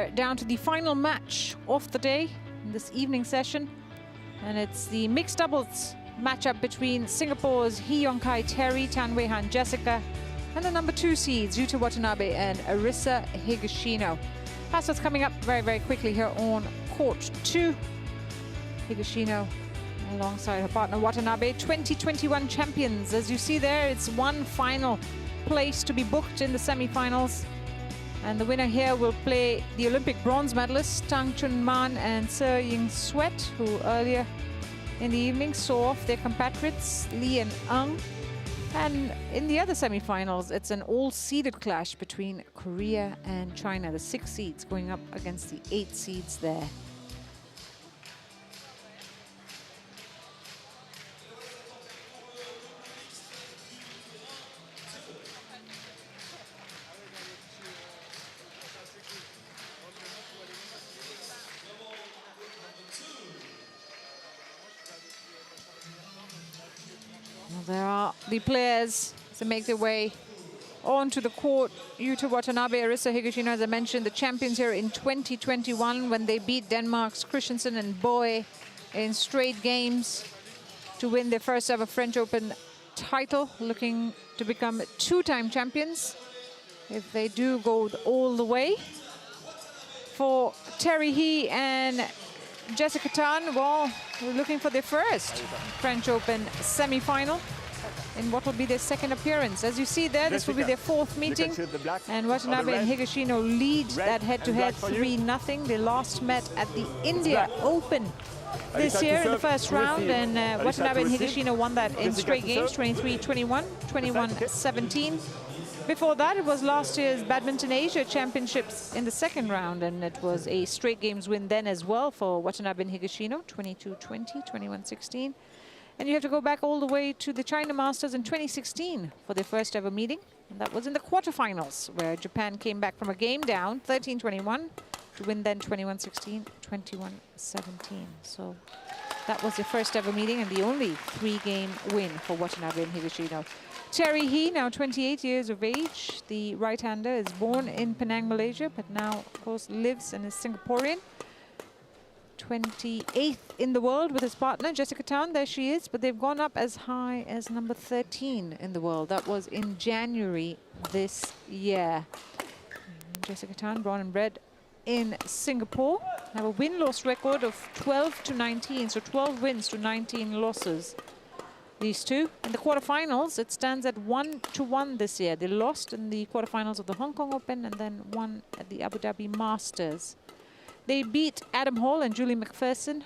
we're down to the final match of the day in this evening session. And it's the mixed doubles matchup between Singapore's Hee Yong-kai Terry, Tan Wei-han Jessica, and the number 2 seeds, Yuta Watanabe and Arisa Higashino. That's what's coming up very, very quickly here on court 2. Higashino alongside her partner Watanabe, 2021 champions. As you see there, it's one final place to be booked in the semi-finals. And the winner here will play the Olympic bronze medalists Tang Chun Man and Seo Ying Sweat, who earlier in the evening saw off their compatriots Lee and Ng. And in the other semi-finals, it's an all-seeded clash between Korea and China, the 6 seeds going up against the 8 seeds there. There are the players to make their way onto the court. Yuta Watanabe, Arisa Higashino, as I mentioned, the champions here in 2021 when they beat Denmark's Christensen and Boye in straight games to win their first ever French Open title, looking to become 2-time champions if they do go all the way. For Terry Hee and Jessica Tan, well, we're looking for their first French Open semi-final in what will be their second appearance. As you see there, this will be their 4th meeting, and Watanabe and Higashino lead that head-to-head 3-0. They last met at the India Open this year in the first round, and Watanabe and Higashino won that in straight games, 23-21, 21-17. Before that, it was last year's Badminton Asia Championships in the second round, and it was a straight games win then as well for Watanabe and Higashino, 22-20, 21-16. And you have to go back all the way to the China Masters in 2016 for their first ever meeting. And that was in the quarterfinals, where Japan came back from a game down, 13-21, to win then 21-16, 21-17. So that was their first ever meeting and the only 3-game win for Watanabe and Higashino. Terry Hee, now 28 years of age, the right-hander, is born in Penang, Malaysia, but now, of course, lives and is Singaporean. 28th in the world with his partner, Jessica Tan, there she is, but they've gone up as high as number 13 in the world. That was in January this year. Jessica Tan, born and bred in Singapore, have a win-loss record of 12-19, so 12 wins to 19 losses. These two. In the quarterfinals, it stands at 1-1 this year. They lost in the quarterfinals of the Hong Kong Open and then won at the Abu Dhabi Masters. They beat Adam Hall and Julie McPherson.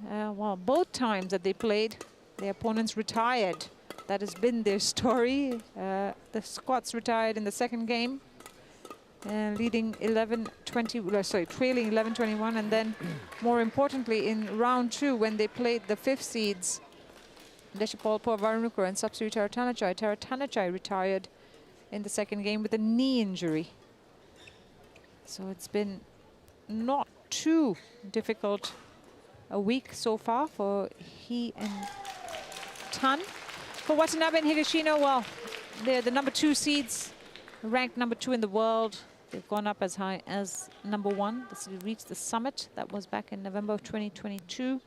Well, both times that they played, their opponents retired. That has been their story. The Scots retired in the second game, leading 11-20, trailing 11-21, and then more importantly in round 2 when they played the 5th seeds, Deshapal Purvarunukar and substitute Taratanachai. Taratanachai retired in the second game with a knee injury. So it's been not too difficult a week so far for Hee and Tan. For Watanabe and Higashino, well, they're the number 2 seeds, ranked number 2 in the world. They've gone up as high as number 1. This reached the summit. That was back in November of 2022.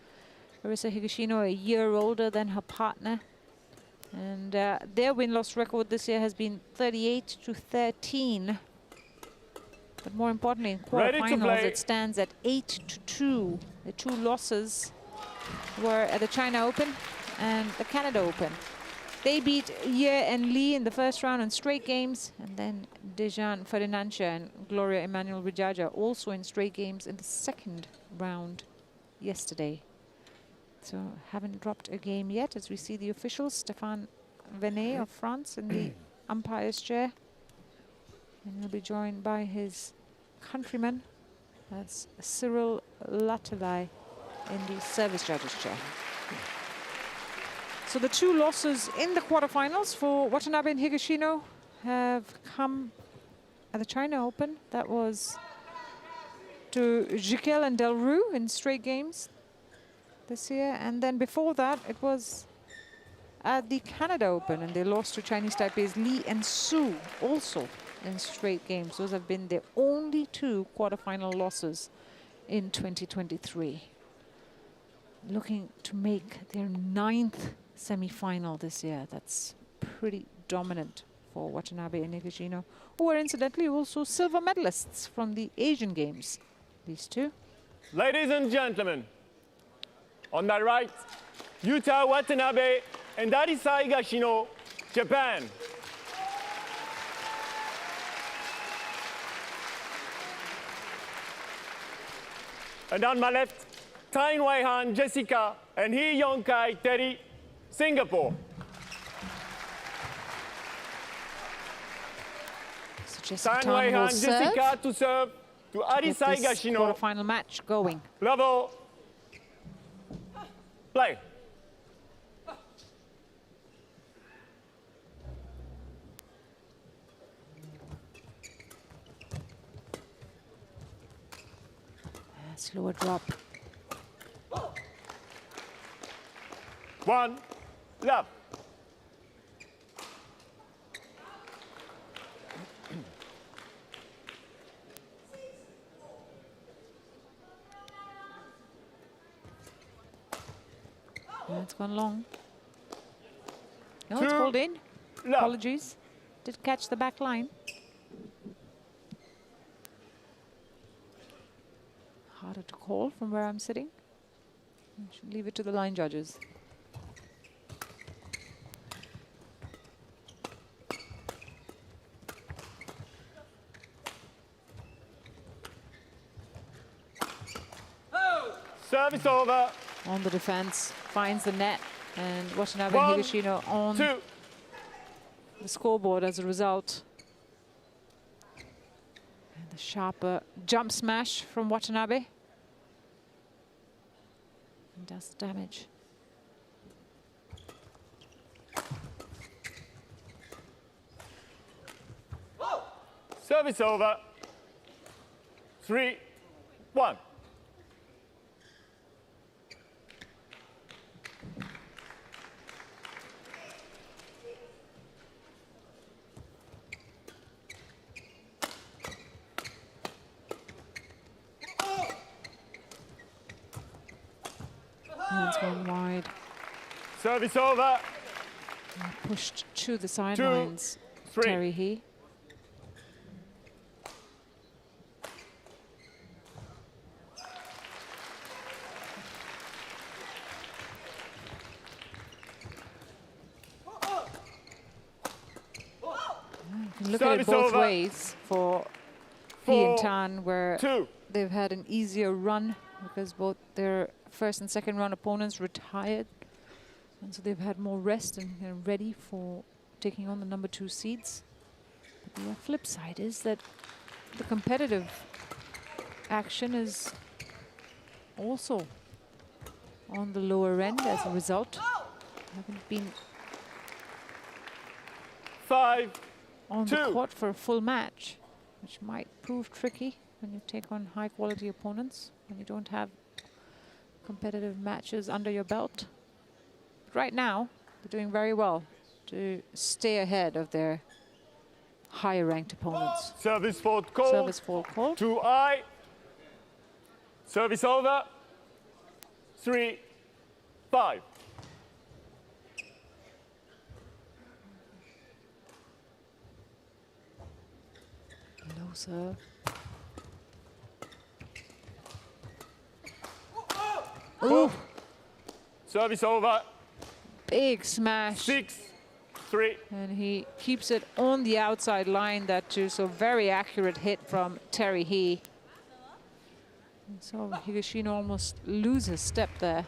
Arisa Higashino, a year older than her partner. And their win-loss record this year has been 38-13. But more importantly, in quarterfinals, it stands at 8-2. The 2 losses were at the China Open and the Canada Open. They beat Ye and Lee in the first round in straight games, and then Dejan Ferdinandsha and Gloria Emmanuel Rijaja also in straight games in the second round yesterday. So haven't dropped a game yet, as we see the officials, Stéphane Venet of France in the umpire's chair. And he'll be joined by his countryman, that's Cyril Latelai, in the service judge's chair. So the 2 losses in the quarterfinals for Watanabe and Higashino have come at the China Open. That was to Jiquel and Delrue in straight games this year, and then before that it was at the Canada Open, and they lost to Chinese Taipei's Lee and Su also in straight games. Those have been their only 2 quarterfinal losses in 2023. Looking to make their 9th semi-final this year. That's pretty dominant for Watanabe and Higashino, who are incidentally also silver medalists from the Asian Games, these two. Ladies and gentlemen, on my right, Yuta Watanabe and Arisa Higashino, Japan. And on my left, Tain Wei-han, Jessica, and Hee Yong-kai, Terry, Singapore. Tain Wei-han, Jessica to serve to Arisa Higashino. Quarterfinal match going. Level. Play. Slower drop. 1 love. It's gone long. No, it's called in. Love. Apologies. Did catch the back line. Harder to call from where I'm sitting. I should leave it to the line judges. Service over. On the defense, finds the net, and Watanabe and Higashino on the scoreboard as a result. And the sharper jump smash from Watanabe. And does damage. Service over. 3-1. Hands gone wide. Service over. Pushed to the sidelines. 2-3. Terry Hee. You can look at it both ways for Hee and Tan, where they've had an easier run because both their first and second round opponents retired, and so they've had more rest and are ready for taking on the number 2 seeds. But the flip side is that the competitive action is also on the lower end as a result. Haven't been 5 on the court for a full match, which might prove tricky when you take on high quality opponents, when you don't have competitive matches under your belt. But right now, they're doing very well to stay ahead of their higher ranked opponents. Service fault called. Service fault called. 2-eye. Service over. 3-5. Low serve. Ooh. Service over. Big smash. 6-3. And he keeps it on the outside line, that too. So very accurate hit from Terry Hee. And so Higashino almost loses step there.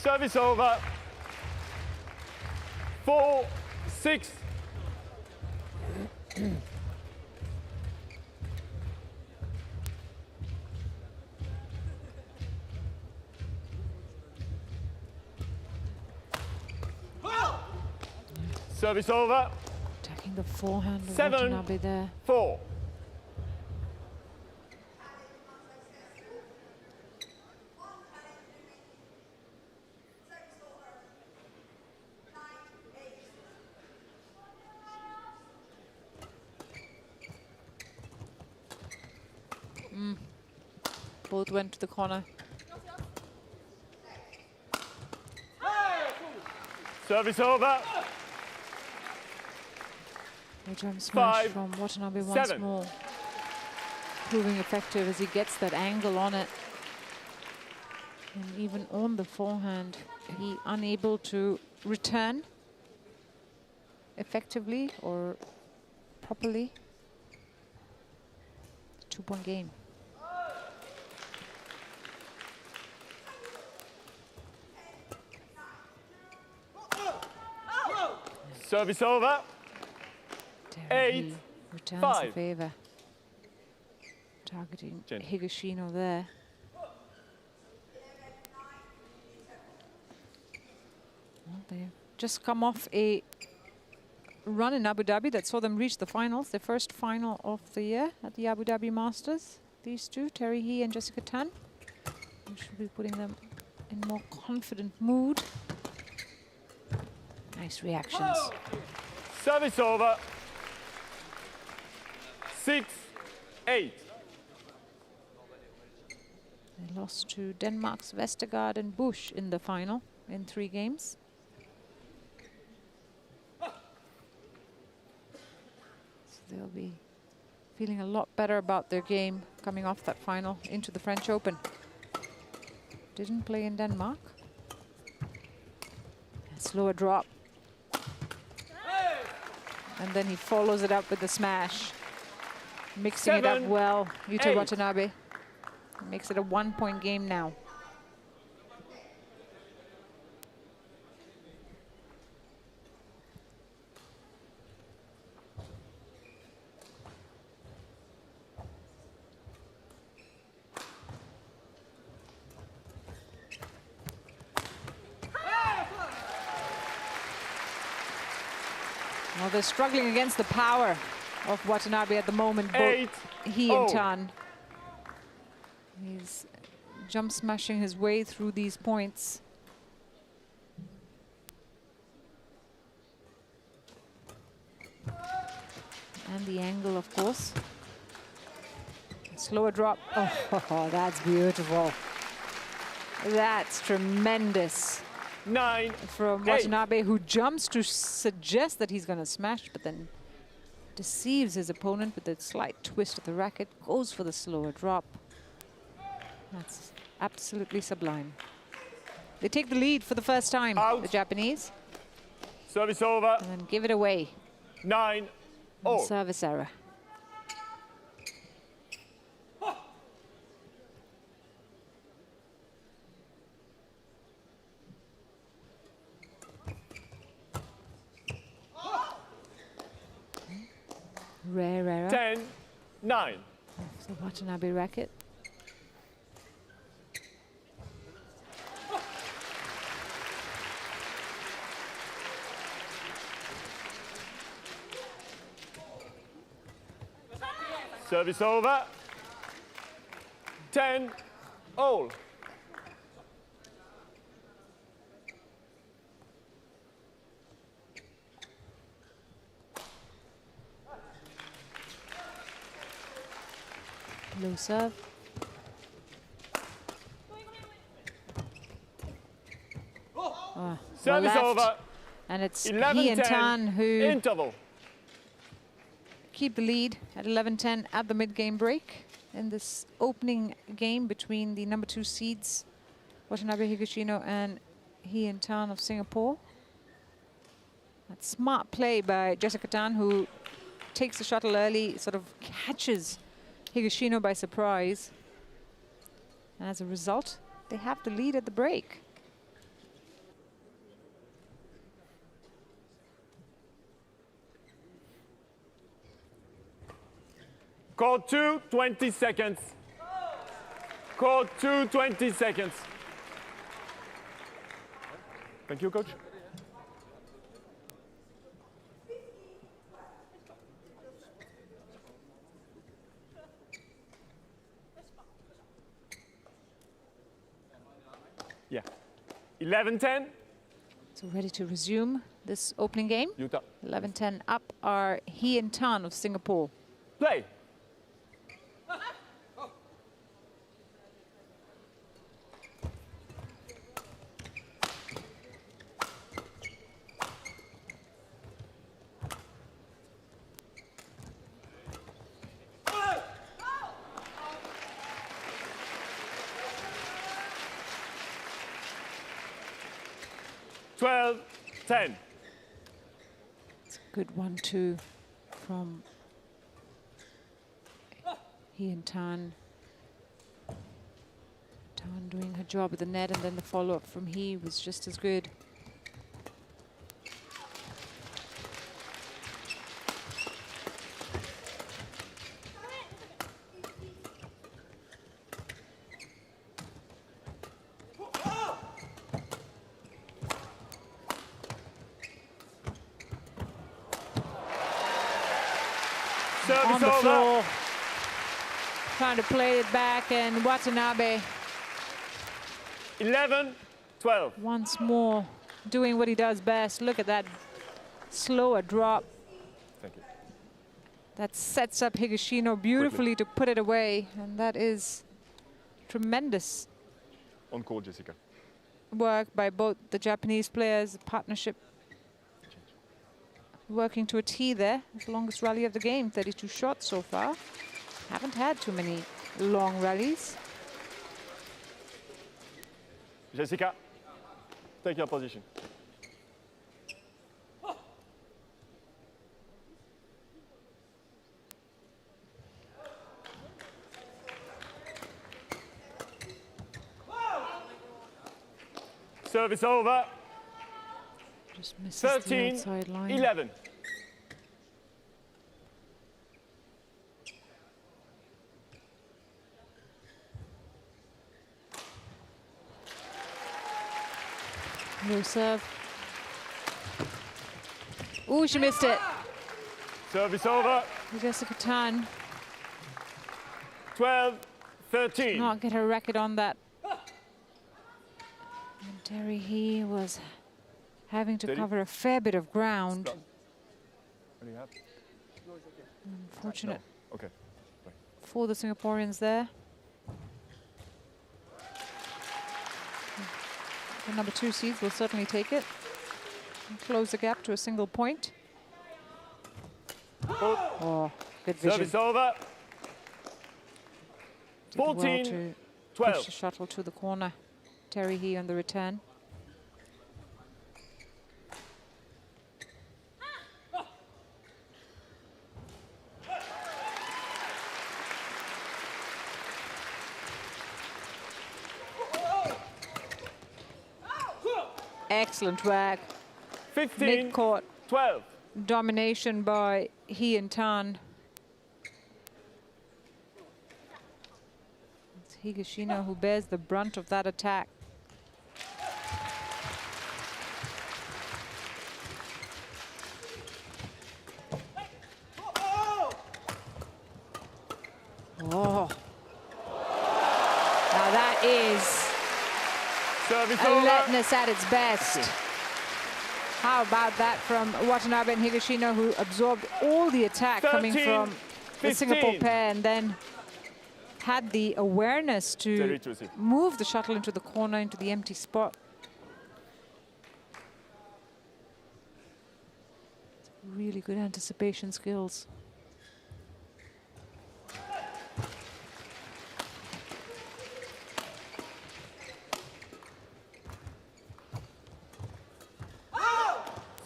Service over. 4-6. Service over. Attacking the forehand of 7-4. Watanabe there. Both went to the corner. Service over. A jump smash 5, from Watanabe once 7. more. Proving effective as he gets that angle on it. And even on the forehand, he unable to return effectively or properly. 2-point game. Service over. Terry 8, returns 5. the favor. Targeting Gentle. Higashino there. Well, they've just come off a run in Abu Dhabi that saw them reach the finals, their first final of the year at the Abu Dhabi Masters. These two, Terry He and Jessica Tan, we should be putting them in more confident mood. Nice reactions. Service over. 6, 8. They lost to Denmark's Vestergaard and Bush in the final in 3 games. So they'll be feeling a lot better about their game coming off that final into the French Open. Didn't play in Denmark. A slower drop. And then he follows it up with the smash. Mixing it up 7, well, Yuta 8. Watanabe. Makes it a 1-point game now. Well, they're struggling against the power of Watanabe at the moment. 8, He and Tan. He's jump smashing his way through these points. And the angle, of course. Slower drop. Oh, that's beautiful. That's tremendous. 9, From 8. Watanabe, who jumps to suggest that he's going to smash, but then deceives his opponent with a slight twist of the racket, goes for the slower drop. That's absolutely sublime. They take the lead for the first time, Out. the Japanese, Service over. and then give it away. 9, all. Service error. Rare error. 10, 9. Off the Watanabe racket. Service over. 10, all. Low serve. Oh, Service left. over. And it's 11, He and 10, Tan who interval. keep the lead at 11-10 at the mid-game break in this opening game between the number 2 seeds, Watanabe, Higashino, and He and Tan of Singapore. That smart play by Jessica Tan, who takes the shuttle early, sort of catches Higashino by surprise. And as a result, they have the lead at the break. Court 2, 20 seconds. Court 2, 20 seconds. Thank you, coach. Yeah. 11-10. So ready to resume this opening game. Yuta. 11-10 up are He and Tan of Singapore. Play. 12-10. It's a good 1-2 from Hee and Tan. Tan doing her job with the net, and then the follow-up from Hee was just as good. On the floor, trying to play it back, and Watanabe 11-12. once more doing what he does best. Look at that slower drop. Thank you. That sets up Higashino beautifully to put it away, and that is tremendous On call, Jessica. work by both the Japanese players. Partnership working to a T there. It's the longest rally of the game, 32 shots so far. Haven't had too many long rallies. Jessica, take your position. Service over. Just misses the outside line. 13-11. No serve. Ooh, she missed it. Service over. Jessica Tan 12-13. not get her racket on that. And Terry Hee was having to cover a fair bit of ground. What do you have? Unfortunate No. Okay. for the Singaporeans there. The number 2 seeds will certainly take it and close the gap to a single point. Oh, good vision. Service over. Did well 14, to 12. push the shuttle to the corner. Terry Hee on the return. Excellent work. 15, Mid-court 12. domination by Hee and Tan. It's Higashino who bears the brunt of that attack. Oh. Now that is Service over. alertness at its best. How about that from Watanabe and Higashino, who absorbed all the attack coming 13, from the 15. Singapore pair, and then had the awareness to move the shuttle into the corner, into the empty spot. Really good anticipation skills.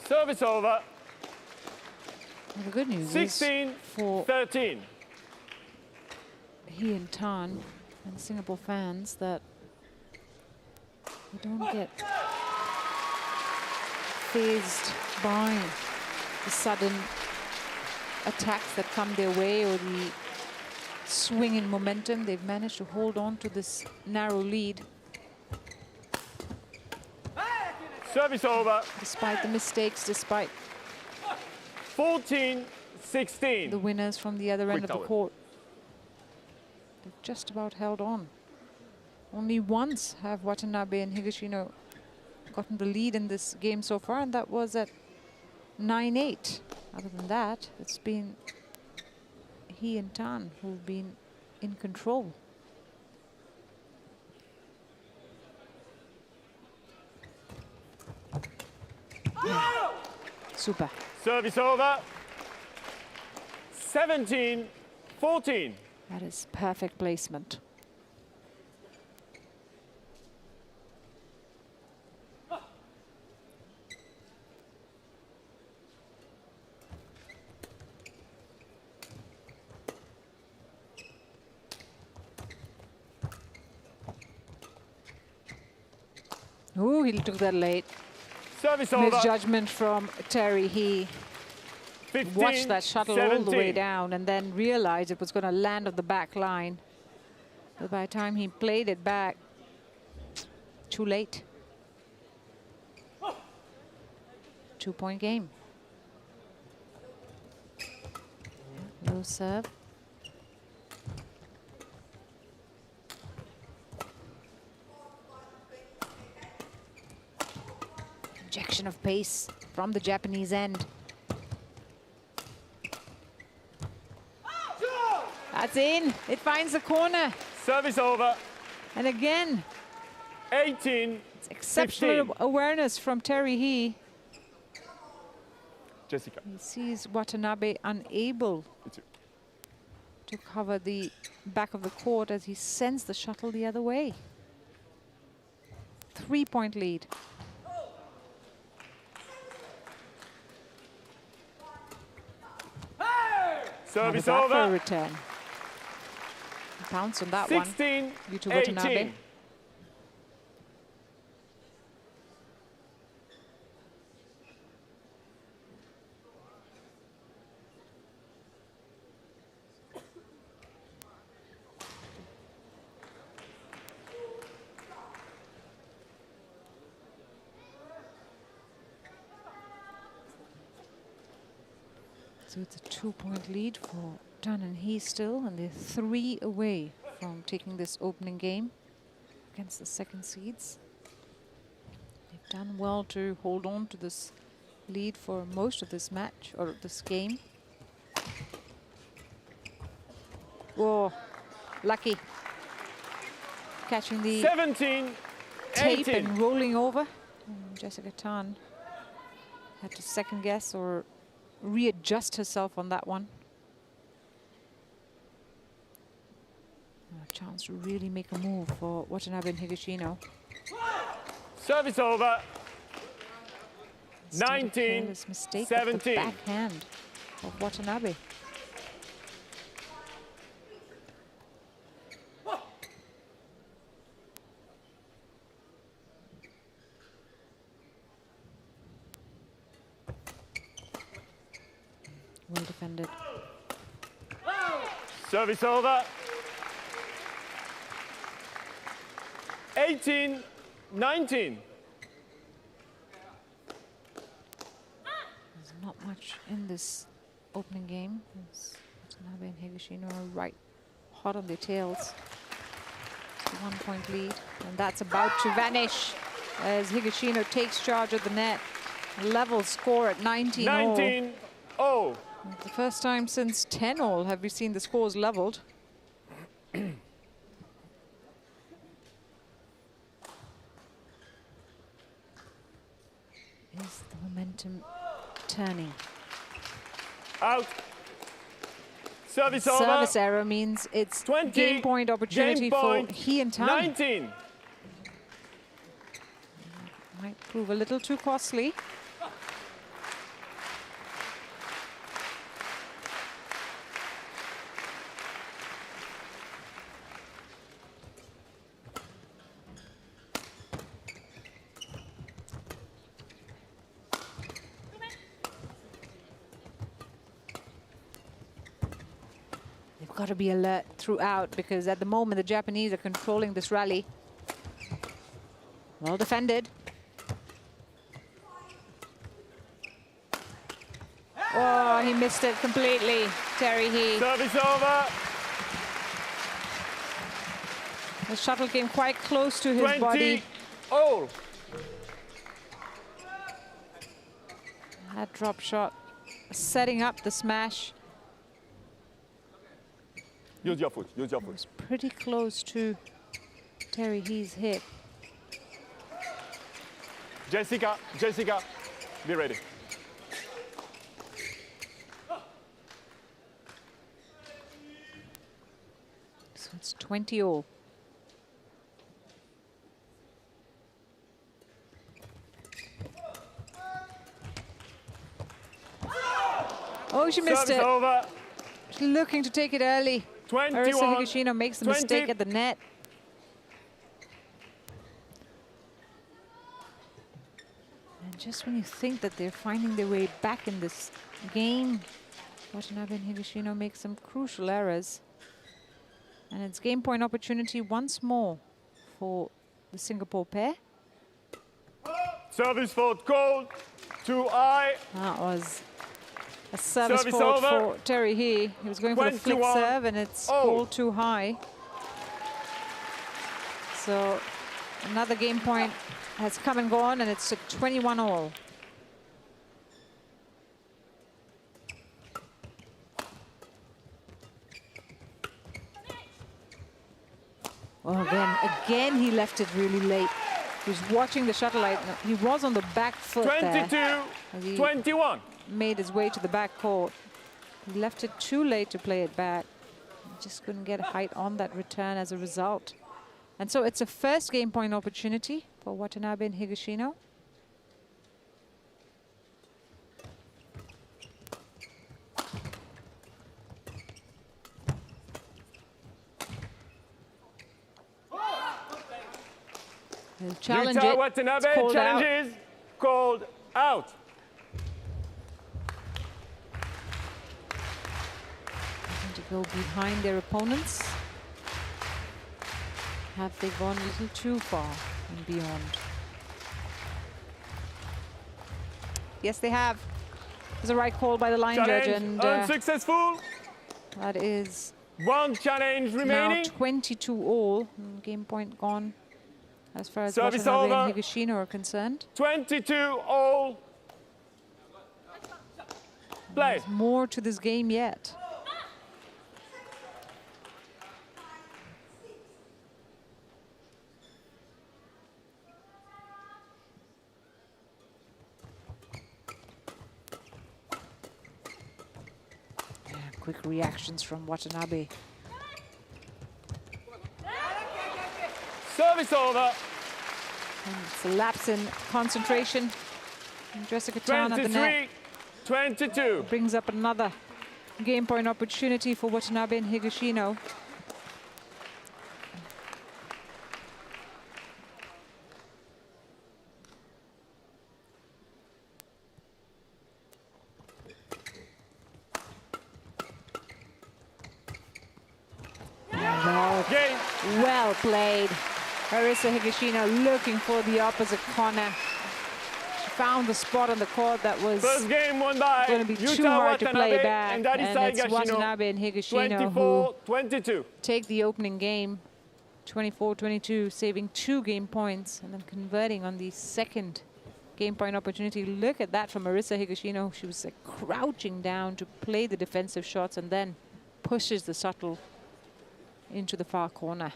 Service over. Well, the good news 16, is for 13. Hee and Tan and Singapore fans that we don't get phased by the sudden attacks that come their way or the swing in momentum. They've managed to hold on to this narrow lead Service over. despite the mistakes, despite 14-16. the winners from the other end of the towel. court. They've just about held on. Only once have Watanabe and Higashino gotten the lead in this game so far, and that was at 9-8. Other than that, it's been Hee and Tan who've been in control. Super. Service over. 17-14. That is perfect placement. Ooh, he took that late. Service over. Misjudgment from Terry. He 15, watched that shuttle 17. all the way down and then realized it was going to land on the back line. But by the time he played it back, too late. 2-point game. Low serve. Injection of pace from the Japanese end. That's in. It finds the corner. Service over. And again, 18. it's exceptional 15. awareness from Terry He. Jessica. He sees Watanabe unable to cover the back of the court as he sends the shuttle the other way. 3-point lead. Service How about that for a over. return? Bounce on that 16, one. Due to Watanabe. 18. So it's a 2-point lead for Tan and He still, and they're 3 away from taking this opening game against the second seeds. They've done well to hold on to this lead for most of this match, or this game. Oh, lucky. Catching the 17, tape 18. and rolling over. Jessica Tan had to second guess or readjust herself on that one. A chance to really make a move for Watanabe and Higashino. Service over. Instead of 19, careless mistake of the 17. backhand of Watanabe. Well defended. Service over. 18, 19. There's not much in this opening game. Watanabe and Higashino are right hot on their tails. It's a 1-point lead, and that's about to vanish as Higashino takes charge of the net. Level score at 19-all. 19, 0. The first time since 10-all have we seen the scores leveled. Is the momentum turning? Out. Service over. Service error means it's 20, game point opportunity game point, for He and Tan. 19. Might prove a little too costly. Got to be alert throughout because at the moment the Japanese are controlling this rally. Well defended. Oh, he missed it completely, Terry He. Service over. The shuttle came quite close to his 20, body. all. That drop shot setting up the smash. Use your foot, use your It foot. was pretty close to Terry He's hit. Jessica, Jessica, be ready. So it's 20-all. Oh, she missed Service it. over. She's looking to take it early. 21, Arisa Higashino makes the 20. mistake at the net. just when you think that they're finding their way back in this game, Watanabe and Higashino make some crucial errors. And it's game point opportunity once more for the Singapore pair. Service fault called too high. That was a service fault for Terry He. He was going for the flick serve and it's called too high. So another game point has come and gone, and it's a 21-all. Oh, again he left it really late. He was watching the shuttle. He was on the back foot 22-21. Made his way to the back court. He left it too late to play it back. He just couldn't get height on that return as a result. And so it's a first game point opportunity for Watanabe and Higashino. They'll challenge it. Watanabe challenges called out. To go behind their opponents. Have they gone a little too far and beyond? Yes, they have. It was a right call by the line judge, and unsuccessful. That is one challenge remaining. Now 22-all. Game point gone as far as Watanabe and Higashino are concerned. 22-all. Play. There's more to this game yet. Quick reactions from Watanabe. Service over. And it's a lapse in concentration. And Jessica Town at the net. 23-22. Brings up another game point opportunity for Watanabe and Higashino. Well played. Marissa Higashino looking for the opposite corner. She found the spot on the court that was going to be too hard to play back. And it's Watanabe and Higashino who take the opening game, 24-22, saving 2 game points and then converting on the second game point opportunity. Look at that from Marissa Higashino. She was like crouching down to play the defensive shots and then pushes the shuttle into the far corner.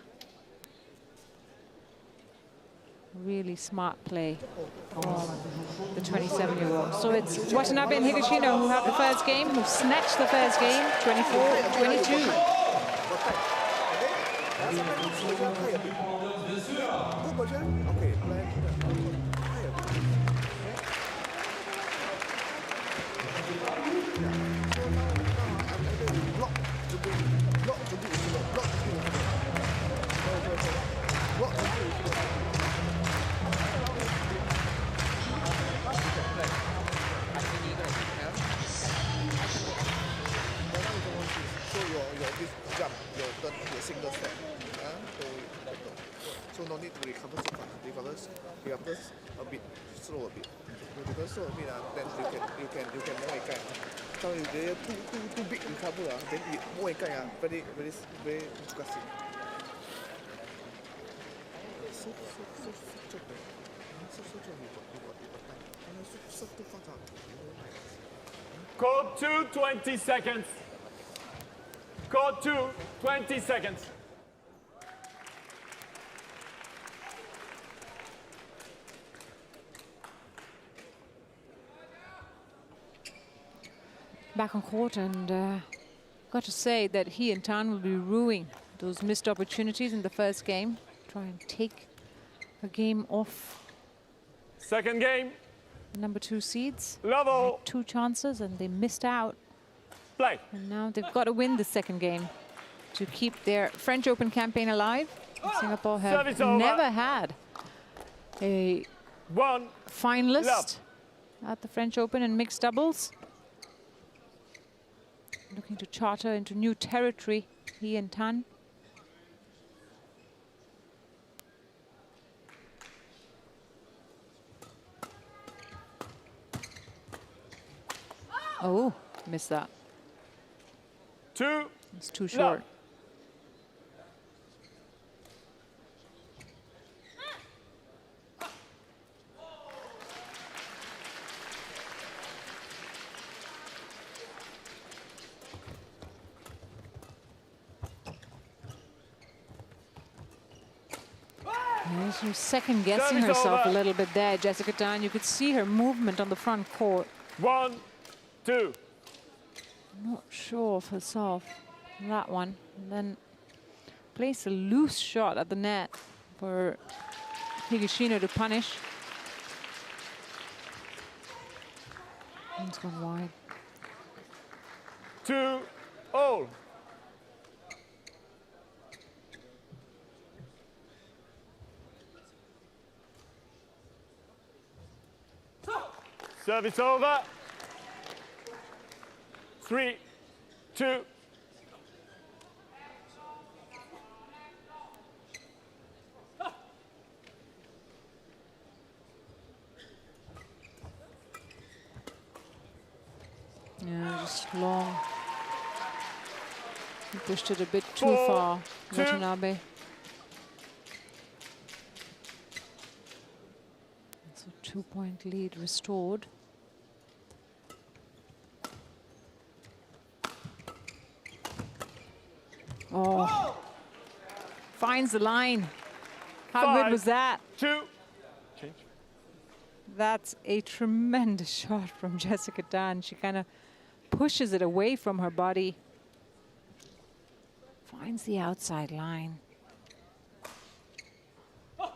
Really smart play on the 27-year-old. So it's Watanabe and Higashino who have the first game, who snatched the first game, 24-22. Single step, so no need to recover so fast. Recover a bit slow a bit. Because slow a bit, then you can more ikai. So if they too big recover, then more ikai, very disgusting. Code 2, 20 seconds. Code 2, 20 seconds. Back on court, and got to say that he and Tan will be ruining those missed opportunities in the first game. Try and take a game off. Second game. Number 2 seeds. Level. 2 chances and they missed out. Play. And now they've got to win the second game to keep their French Open campaign alive. Singapore have never had a finalist at the French Open in mixed doubles. Looking to charter into new territory, he and Tan. Oh, missed that. It's too short. She was second guessing herself a little bit there, Jessica Tan. You could see her movement on the front court. 1-2. Not sure of herself. That one. And then placed a loose shot at the net for Higashino to punish. And it's gone wide. 2-all. Service over. 3-2. Yeah, just long. He pushed it a bit too far, Watanabe. So 2-point lead restored. Oh, finds the line. How good was that? 5-2. Change. That's a tremendous shot from Jessica Tan. She kind of pushes it away from her body. Finds the outside line. Yeah.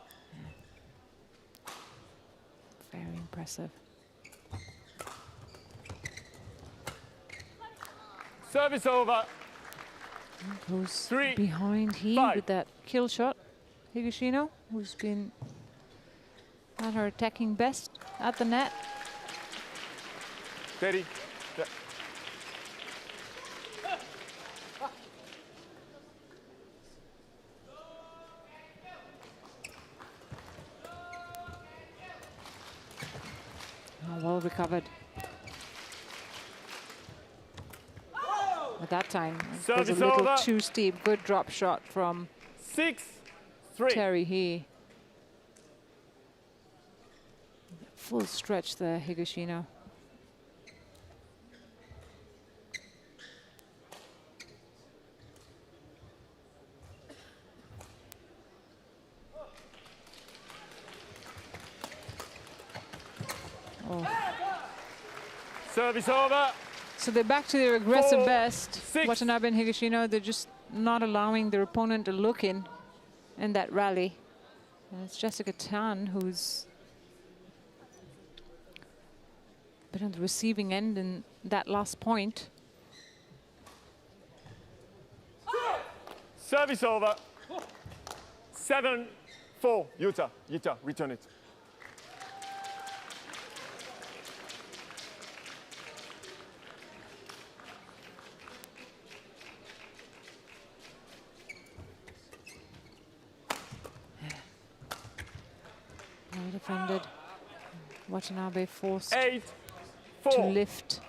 Very impressive. Service over. Goes 3-5. behind he with that kill shot. Higashino, who's been at her attacking best at the net. Steady. Oh, well recovered. At that time, it was a little too steep. Good drop shot from 6-3. Terry He. Full stretch there, Higashino. Oh. Service over. So they're back to their aggressive 4, best. 6. Watanabe and Higashino, they're just not allowing their opponent to look in that rally. And it's Jessica Tan who's been on the receiving end in that last point. Service over. 7-4. Yuta, return it. Well defended. Watanabe forced 8-4. to lift.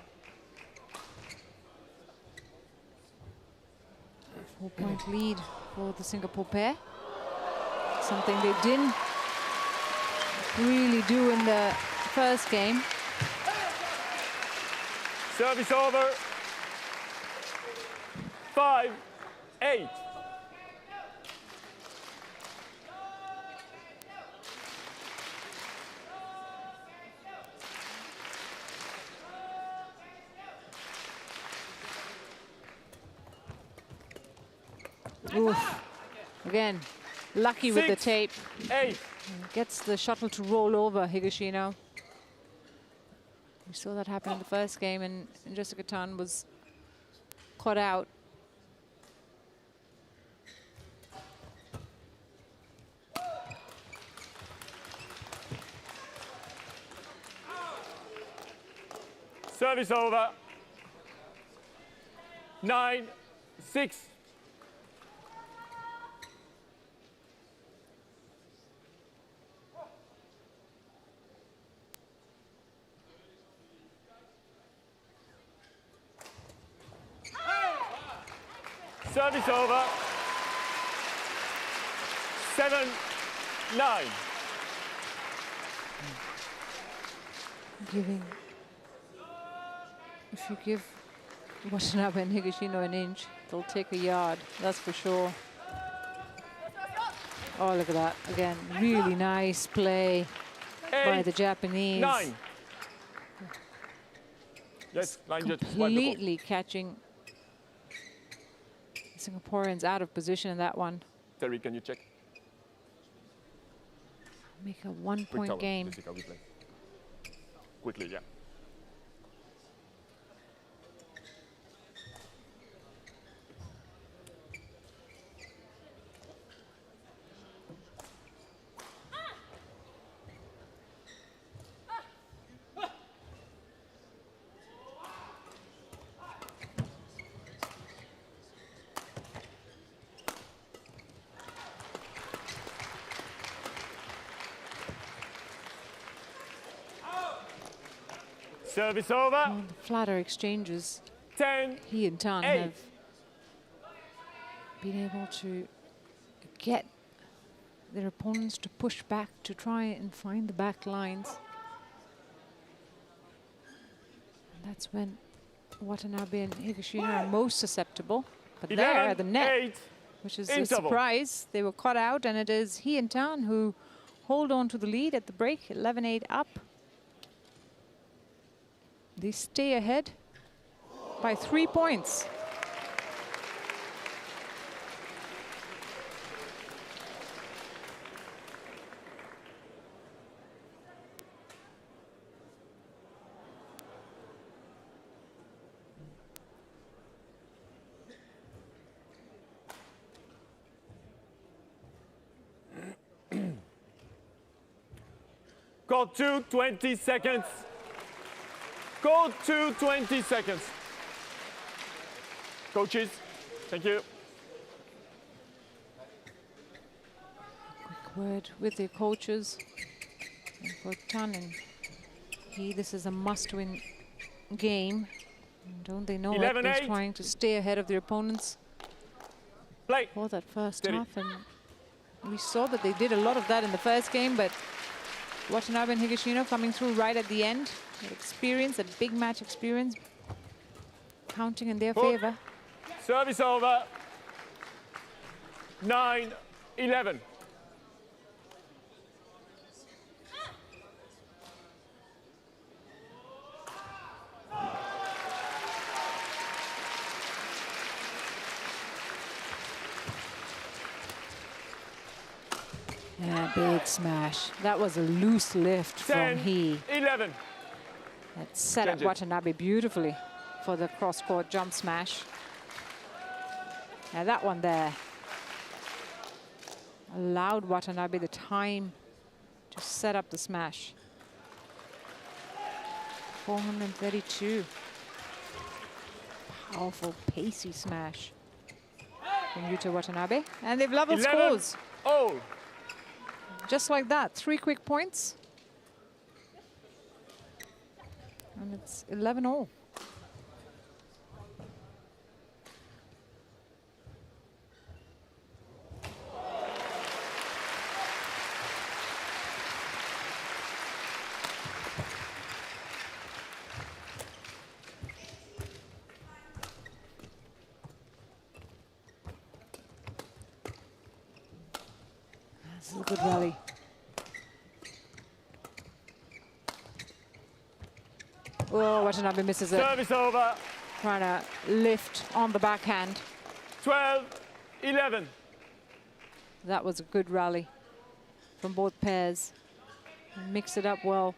4-point lead for the Singapore pair. Something they didn't really do in the first game. Service over. 5-8. Oof. Again, lucky with the tape. 8. Gets the shuttle to roll over Higashino. We saw that happen in the first game, and Jessica Tan was caught out. Service over. 9-6. Service over. 7-9. If you give Watanabe and Higashino an inch, they'll take a yard, that's for sure. Oh, look at that. Again, really nice play by the Japanese. 9. Yes, line just completely catching Singaporeans out of position in that one. Terry, can you check? Make a one-point game. Jessica, we play. Quickly, yeah. Service over. Well, the flatter exchanges. 10. He and Tan 8. have been able to get their opponents to push back to try and find the back lines. And that's when Watanabe and Higashino are most susceptible. But 11, there at the net, 8. which is In a double. surprise, they were caught out, and it is he and Tan who hold on to the lead at the break, 11-8 up. They stay ahead by 3 points. Got to 20 seconds. Go to 20 seconds. Coaches, thank you. Quick word with the coaches. And for Tan and he, this is a must-win game. Don't they know it? They're 11-8. trying to stay ahead of their opponents Play. for that first Steady. half. And we saw that they did a lot of that in the first game, but Watanabe and Higashino coming through right at the end. That experience, that big match experience, counting in their favor. Service over. 9-11. Yeah, big smash. That was a loose lift from 10, he. 11. That set up Change it. Watanabe beautifully for the cross-court jump smash. Now that one there allowed Watanabe the time to set up the smash. 432. Powerful, pacey smash from Yuta Watanabe. And they've leveled 11. scores. Oh, Just like that, 3 quick points. And it's 11-all. This is a good rally. Oh, Watanabe misses it. service over. Trying to lift on the backhand. 12-11. That was a good rally from both pairs. Mix it up well.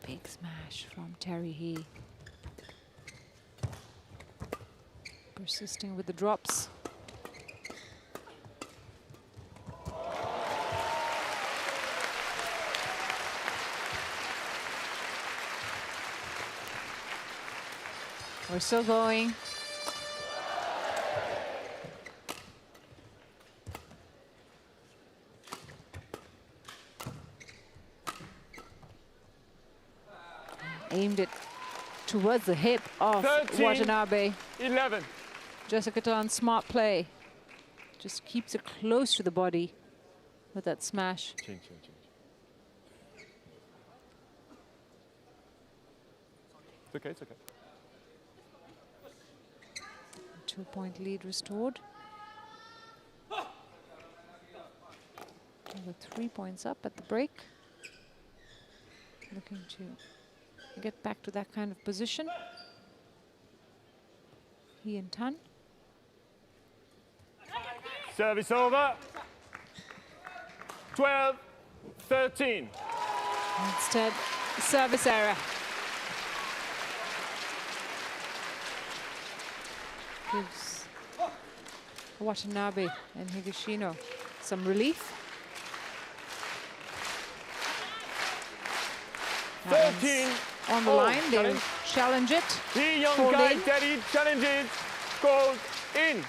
Big smash. smash from Terry He. Persisting with the drops. We're still going. Aimed it towards the hip of 13, Watanabe. 11. Jessica Tan, smart play. Just keeps it close to the body with that smash. Change. It's okay, it's okay. 2-point lead restored. With 3 points up at the break. Looking to get back to that kind of position. He and Tan. Service over. 12-13. Instead, service error. Gives Watanabe and Higashino some relief. 13 on the line, they challenge it. Hee Young-kai Terry challenges, goes in.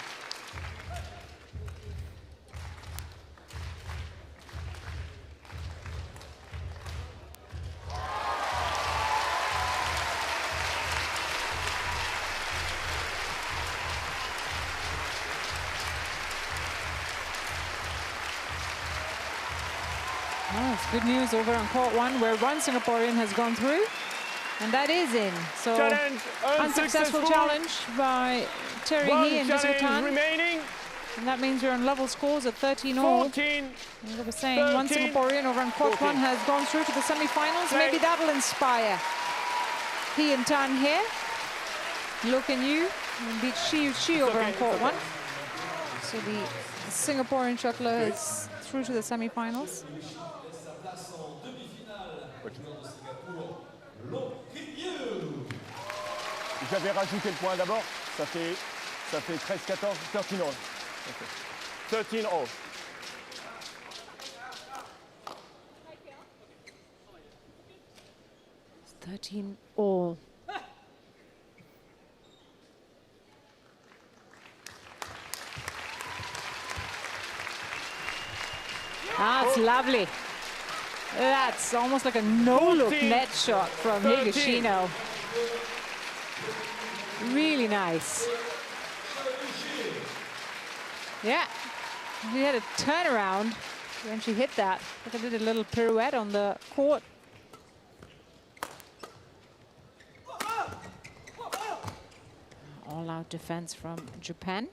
Oh, it's good news over on court one, where one Singaporean has gone through, and that is in. So, challenge unsuccessful challenge by Terry He and Jessica Tan. Remaining. And that means we're on level scores at 13-all. 14. As I was saying, one Singaporean over on court 14. one has gone through to the semi-finals. Maybe that'll inspire He and Tan here. Look and you and beat Shi over on court one. So the Singaporean shuttler is through to the semi-finals. J'avais rajouté le point d'abord, ça fait 13-14, 13-all. 13-all. 13-all. That's lovely. That's almost like a no-look net shot from Higashino. Really nice. Yeah, she had a turnaround when she hit that. I did a little pirouette on the court. All-out defense from Japan.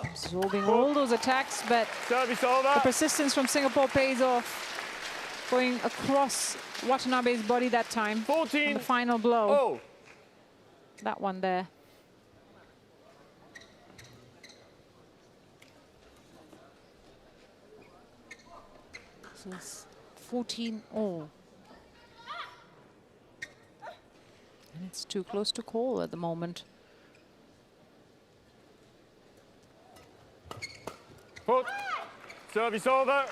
Absorbing all those attacks, but the persistence from Singapore pays off. Going across Watanabe's body that time. 14. On the final blow. Oh. That one there. So it's 14-all. And it's too close to call at the moment. Put. Service over.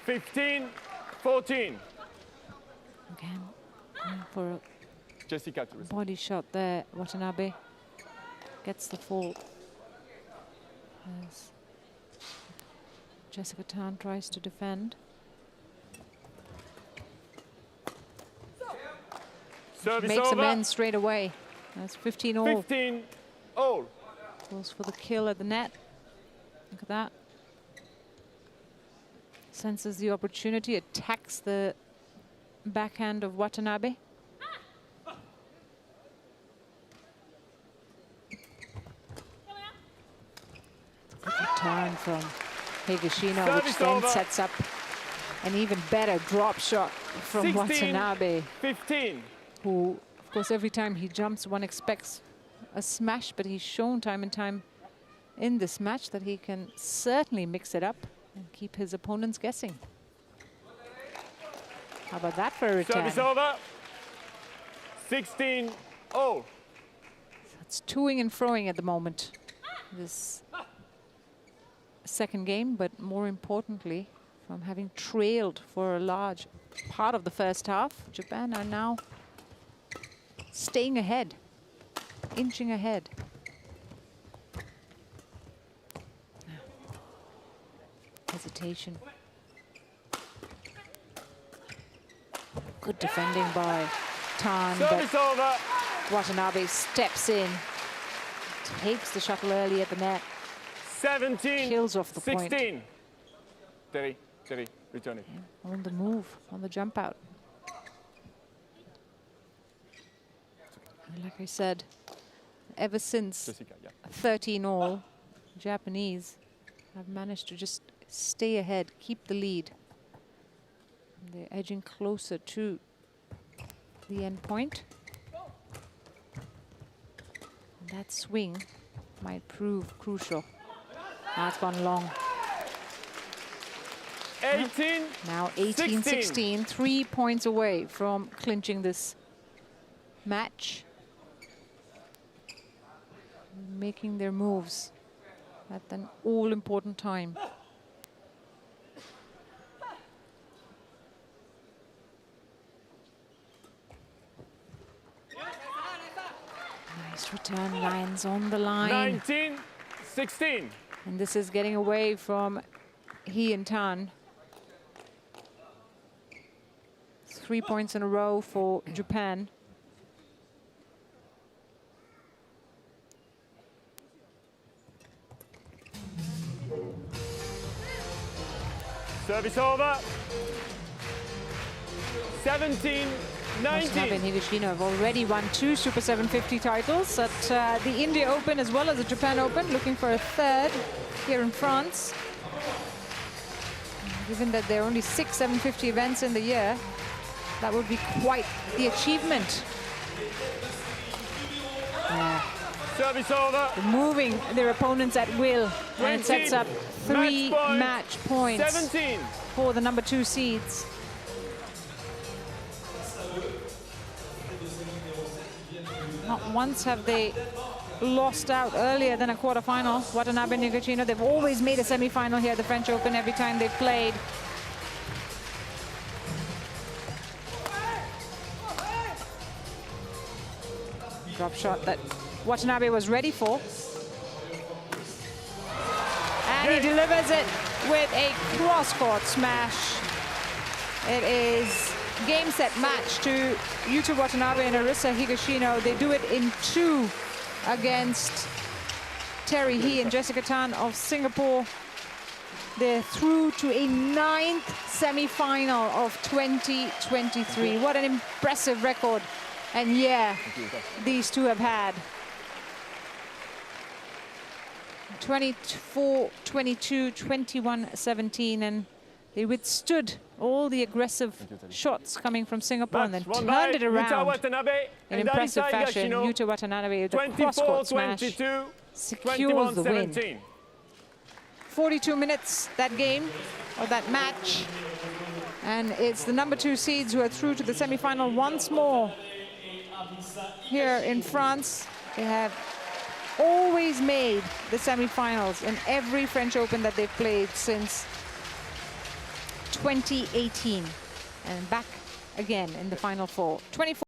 15-14. Again, for Jessica a body shot there, Watanabe gets the fall. As Jessica Tan tries to defend. Service makes over. amends straight away. That's 15-all. 15-all. Goes for the kill at the net. Look at that. Senses the opportunity, attacks the backhand of Watanabe. Good turn from Higashino, which then sets up an even better drop shot from Watanabe. 15. Who, of course, every time he jumps, one expects a smash, but he's shown time and time in this match that he can certainly mix it up and keep his opponents guessing. How about that for a return? Service over. 16-0. It's toing and froing at the moment, this second game, but more importantly, from having trailed for a large part of the first half, Japan are now staying ahead, inching ahead. Hesitation. Good defending by Tan, Service but over. Watanabe steps in, takes the shuttle early at the net, 17. kills off the 16. point. Terry, return it. On the move, on the jump out. And like I said, ever since Jessica, yeah. 13 all, Japanese have managed to just stay ahead, keep the lead. They're edging closer to the end point. And that swing might prove crucial. Now it's gone long. 18. Now 18-16, 3 points away from clinching this match. Making their moves at an all-important time. Nice return, lines on the line. 19-16. And this is getting away from He and Tan. 3 points in a row for Japan. Service over. 17-19. Watanabe and Higashino have already won 2 Super 750 titles at the India Open as well as the Japan Open, looking for a third here in France. Given that there are only 6 750 events in the year, that would be quite the achievement. Yeah. Service over. Moving their opponents at will, and it sets up 3 match points 17. for the number 2 seeds. Not once have they lost out earlier than a quarterfinal. Watanabe and Higashino, they've always made a semi-final here at the French Open every time they've played. Drop shot that Watanabe was ready for. And he delivers it with a cross-court smash. It is game, set, match to Yuta Watanabe and Arisa Higashino. They do it in 2 against Terry He and Jessica Tan of Singapore. They're through to a 9th semi-final of 2023. What an impressive record. And yeah, these two have had 24-22, 21-17, and they withstood all the aggressive shots coming from Singapore and then turned it around in impressive fashion. Yuta Watanabe with a cross-court smash secures the win. 42 minutes that game, or that match, and it's the number 2 seeds who are through to the semi-final once more. Here in France, they have always made the semi-finals in every French Open that they've played since 2018, and back again in the Final Four. 24